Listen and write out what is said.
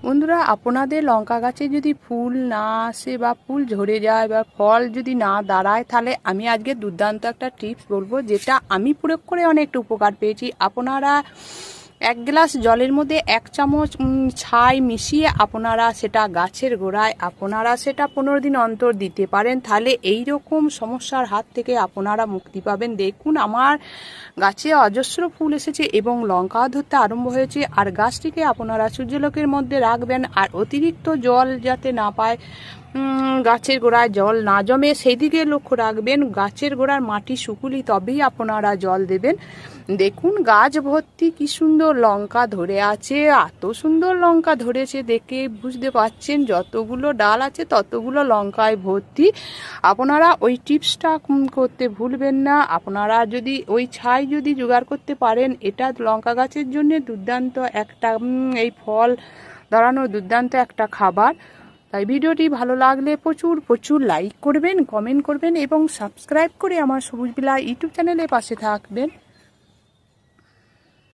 বন্ধুরা, আপনাদের লঙ্কা গাছে যদি ফুল না আসে বা ফুল ঝরে যায় বা ফল যদি না দাঁড়ায়, তাহলে আমি আজকে দুর্দান্ত একটা টিপস বলবো, যেটা আমি প্রয়োগ করে অনেকটা উপকার পেয়েছি। আপনারা 1 গ্লাস জলের মধ্যে 1 চামচ ছাই মিশিয়ে আপনারা সেটা গাছের গোড়ায় আপনারা সেটা 15 দিন অন্তর দিতে পারেন। তাহলে এই রকম সমস্যার হাত থেকে আপনারা মুক্তি পাবেন। দেখুন, আমার গাছে অজস্র ফুল এসেছে এবং লঙ্কা ধরতে আরম্ভ হয়েছে। আর গাছটিকে আপনারা সূর্যলোকের মধ্যে রাখবেন, আর অতিরিক্ত জল যাতে না পায়, গাছের গোড়ায় জল না জমে সেই দিকে লক্ষ্য রাখবেন। গাছের গোড়ার মাটি শুকুলি তবেই আপনারা জল দেবেন। দেখুন, গাছ ভর্তি কি সুন্দর লঙ্কা ধরে আছে, এত সুন্দর লঙ্কা ধরেছে দেখে বুঝতে পাচ্ছেন যতগুলো ডাল আছে ততগুলো লঙ্কায় ভর্তি। আপনারা ওই টিপসটা করতে ভুলবেন না। আপনারা যদি ওই ছাই যদি জোগাড় করতে পারেন, এটা লঙ্কা গাছের জন্য দুর্দান্ত একটা এই ফল দাঁড়ানোর দুর্দান্ত একটা খাবার। তাই ভিডিওটি ভালো লাগলে প্রচুর লাইক করবেন, কমেন্ট করবেন এবং সাবস্ক্রাইব করে আমার সবুজ বিলা ইউটিউব চ্যানেলের পাশে থাকবেন।